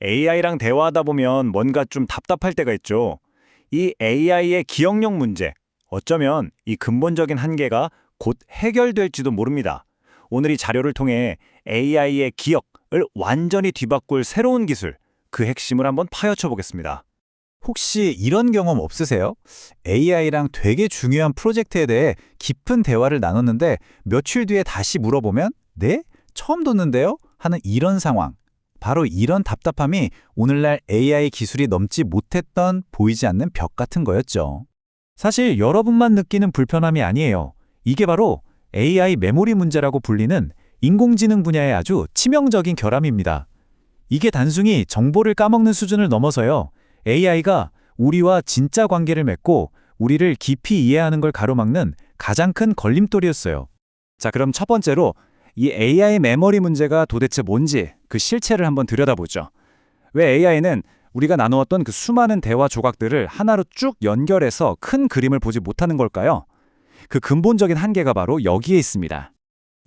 AI랑 대화하다 보면 뭔가 좀 답답할 때가 있죠. 이 AI의 기억력 문제, 어쩌면 이 근본적인 한계가 곧 해결될지도 모릅니다. 오늘 이 자료를 통해 AI의 기억을 완전히 뒤바꿀 새로운 기술, 그 핵심을 한번 파헤쳐 보겠습니다. 혹시 이런 경험 없으세요? AI랑 되게 중요한 프로젝트에 대해 깊은 대화를 나눴는데 며칠 뒤에 다시 물어보면 네? 처음 듣는데요? 하는 이런 상황. 바로 이런 답답함이 오늘날 AI 기술이 넘지 못했던 보이지 않는 벽 같은 거였죠. 사실 여러분만 느끼는 불편함이 아니에요. 이게 바로 AI 메모리 문제라고 불리는 인공지능 분야의 아주 치명적인 결함입니다. 이게 단순히 정보를 까먹는 수준을 넘어서요. AI가 우리와 진짜 관계를 맺고 우리를 깊이 이해하는 걸 가로막는 가장 큰 걸림돌이었어요. 자, 그럼 첫 번째로 이 AI 메모리 문제가 도대체 뭔지 그 실체를 한번 들여다보죠. 왜 AI는 우리가 나누었던 그 수많은 대화 조각들을 하나로 쭉 연결해서 큰 그림을 보지 못하는 걸까요? 그 근본적인 한계가 바로 여기에 있습니다.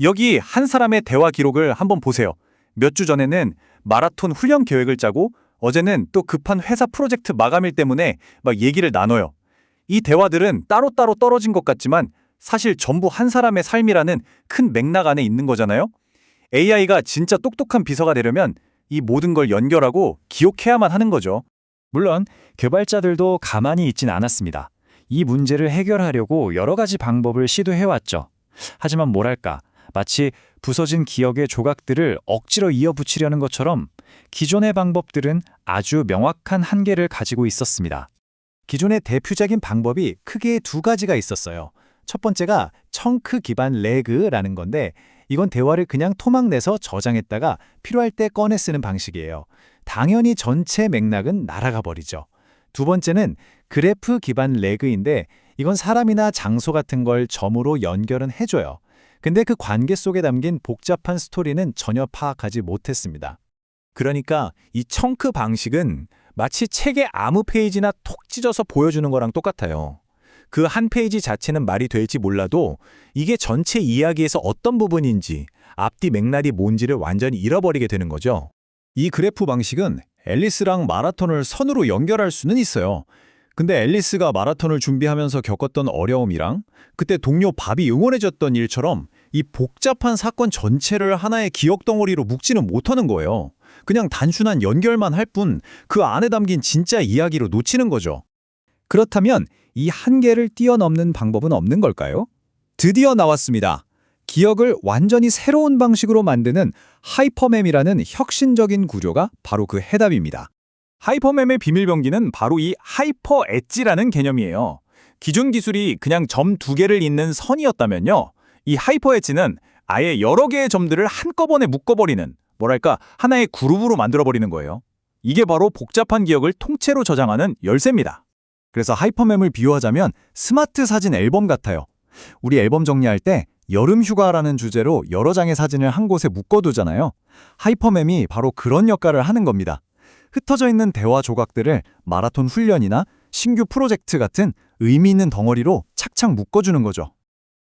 여기 한 사람의 대화 기록을 한번 보세요. 몇 주 전에는 마라톤 훈련 계획을 짜고 어제는 또 급한 회사 프로젝트 마감일 때문에 막 얘기를 나눠요. 이 대화들은 따로따로 떨어진 것 같지만 사실 전부 한 사람의 삶이라는 큰 맥락 안에 있는 거잖아요. AI가 진짜 똑똑한 비서가 되려면 이 모든 걸 연결하고 기억해야만 하는 거죠. 물론 개발자들도 가만히 있진 않았습니다. 이 문제를 해결하려고 여러 가지 방법을 시도해왔죠. 하지만 뭐랄까, 마치 부서진 기억의 조각들을 억지로 이어붙이려는 것처럼 기존의 방법들은 아주 명확한 한계를 가지고 있었습니다. 기존의 대표적인 방법이 크게 두 가지가 있었어요. 첫 번째가 청크 기반 레그라는 건데 이건 대화를 그냥 토막 내서 저장했다가 필요할 때 꺼내 쓰는 방식이에요. 당연히 전체 맥락은 날아가 버리죠. 두 번째는 그래프 기반 레그인데 이건 사람이나 장소 같은 걸 점으로 연결은 해줘요. 근데 그 관계 속에 담긴 복잡한 스토리는 전혀 파악하지 못했습니다. 그러니까 이 청크 방식은 마치 책의 아무 페이지나 톡 찢어서 보여주는 거랑 똑같아요. 그 한 페이지 자체는 말이 될지 몰라도 이게 전체 이야기에서 어떤 부분인지 앞뒤 맥락이 뭔지를 완전히 잃어버리게 되는 거죠. 이 그래프 방식은 앨리스랑 마라톤을 선으로 연결할 수는 있어요. 근데 앨리스가 마라톤을 준비하면서 겪었던 어려움이랑 그때 동료 밥이 응원해줬던 일처럼 이 복잡한 사건 전체를 하나의 기억 덩어리로 묶지는 못하는 거예요. 그냥 단순한 연결만 할 뿐 그 안에 담긴 진짜 이야기로 놓치는 거죠. 그렇다면 이 한계를 뛰어넘는 방법은 없는 걸까요? 드디어 나왔습니다. 기억을 완전히 새로운 방식으로 만드는 하이퍼mem이라는 혁신적인 구조가 바로 그 해답입니다. 하이퍼mem의 비밀병기는 바로 이 하이퍼 엣지라는 개념이에요. 기존 기술이 그냥 점 두 개를 잇는 선이었다면요. 이 하이퍼 엣지는 아예 여러 개의 점들을 한꺼번에 묶어버리는, 뭐랄까, 하나의 그룹으로 만들어버리는 거예요. 이게 바로 복잡한 기억을 통째로 저장하는 열쇠입니다. 그래서 하이퍼mem을 비유하자면 스마트 사진 앨범 같아요. 우리 앨범 정리할 때 여름 휴가라는 주제로 여러 장의 사진을 한 곳에 묶어두잖아요. 하이퍼mem이 바로 그런 역할을 하는 겁니다. 흩어져 있는 대화 조각들을 마라톤 훈련이나 신규 프로젝트 같은 의미 있는 덩어리로 착착 묶어주는 거죠.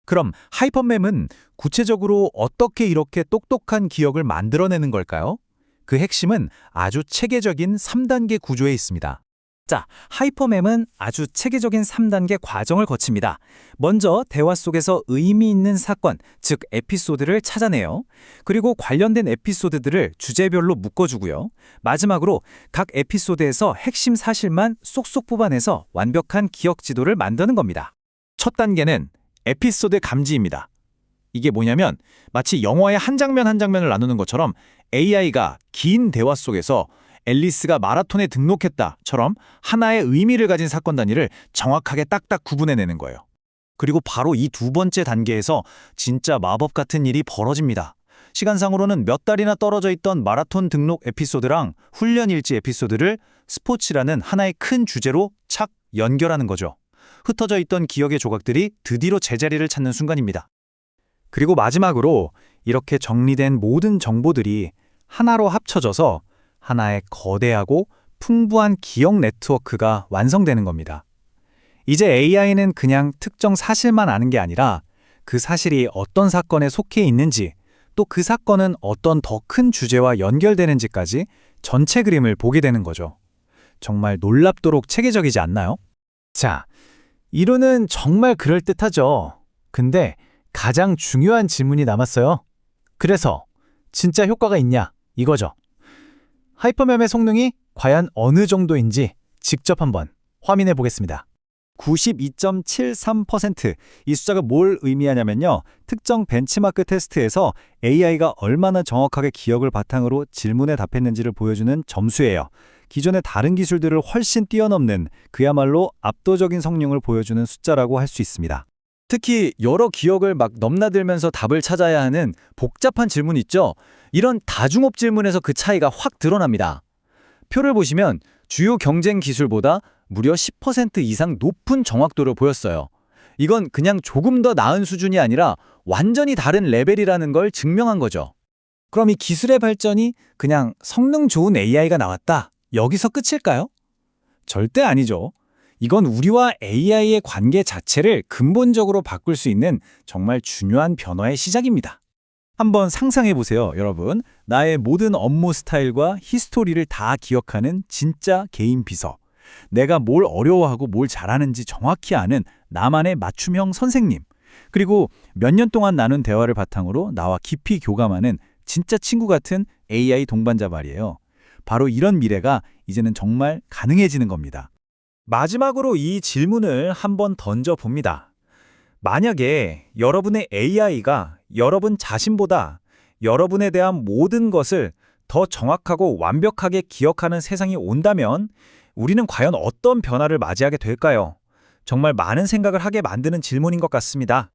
그럼 하이퍼mem은 구체적으로 어떻게 이렇게 똑똑한 기억을 만들어내는 걸까요? 그 핵심은 아주 체계적인 3단계 구조에 있습니다. 자, 하이퍼mem은 아주 체계적인 3단계 과정을 거칩니다. 먼저 대화 속에서 의미 있는 사건, 즉 에피소드를 찾아내요. 그리고 관련된 에피소드들을 주제별로 묶어주고요. 마지막으로 각 에피소드에서 핵심 사실만 쏙쏙 뽑아내서 완벽한 기억 지도를 만드는 겁니다. 첫 단계는 에피소드 감지입니다. 이게 뭐냐면 마치 영화의 한 장면 한 장면을 나누는 것처럼 AI가 긴 대화 속에서 앨리스가 마라톤에 등록했다처럼 하나의 의미를 가진 사건 단위를 정확하게 딱딱 구분해내는 거예요. 그리고 바로 이 두 번째 단계에서 진짜 마법 같은 일이 벌어집니다. 시간상으로는 몇 달이나 떨어져 있던 마라톤 등록 에피소드랑 훈련 일지 에피소드를 스포츠라는 하나의 큰 주제로 착 연결하는 거죠. 흩어져 있던 기억의 조각들이 드디어 제자리를 찾는 순간입니다. 그리고 마지막으로 이렇게 정리된 모든 정보들이 하나로 합쳐져서 하나의 거대하고 풍부한 기억 네트워크가 완성되는 겁니다. 이제 AI는 그냥 특정 사실만 아는 게 아니라 그 사실이 어떤 사건에 속해 있는지 또 그 사건은 어떤 더 큰 주제와 연결되는지까지 전체 그림을 보게 되는 거죠. 정말 놀랍도록 체계적이지 않나요? 자, 이론은 정말 그럴듯하죠. 근데 가장 중요한 질문이 남았어요. 그래서 진짜 효과가 있냐? 이거죠. 하이퍼맵의 성능이 과연 어느 정도인지 직접 한번 확인해 보겠습니다. 92.73%. 이 숫자가 뭘 의미하냐면요. 특정 벤치마크 테스트에서 AI가 얼마나 정확하게 기억을 바탕으로 질문에 답했는지를 보여주는 점수예요. 기존의 다른 기술들을 훨씬 뛰어넘는 그야말로 압도적인 성능을 보여주는 숫자라고 할 수 있습니다. 특히 여러 기억을 막 넘나들면서 답을 찾아야 하는 복잡한 질문 있죠? 이런 다중업 질문에서 그 차이가 확 드러납니다. 표를 보시면 주요 경쟁 기술보다 무려 10% 이상 높은 정확도를 보였어요. 이건 그냥 조금 더 나은 수준이 아니라 완전히 다른 레벨이라는 걸 증명한 거죠. 그럼 이 기술의 발전이 그냥 성능 좋은 AI가 나왔다. 여기서 끝일까요? 절대 아니죠. 이건 우리와 AI의 관계 자체를 근본적으로 바꿀 수 있는 정말 중요한 변화의 시작입니다. 한번 상상해 보세요, 여러분. 나의 모든 업무 스타일과 히스토리를 다 기억하는 진짜 개인 비서. 내가 뭘 어려워하고 뭘 잘하는지 정확히 아는 나만의 맞춤형 선생님. 그리고 몇 년 동안 나눈 대화를 바탕으로 나와 깊이 교감하는 진짜 친구 같은 AI 동반자 말이에요. 바로 이런 미래가 이제는 정말 가능해지는 겁니다. 마지막으로 이 질문을 한번 던져봅니다. 만약에 여러분의 AI가 여러분 자신보다 여러분에 대한 모든 것을 더 정확하고 완벽하게 기억하는 세상이 온다면 우리는 과연 어떤 변화를 맞이하게 될까요? 정말 많은 생각을 하게 만드는 질문인 것 같습니다.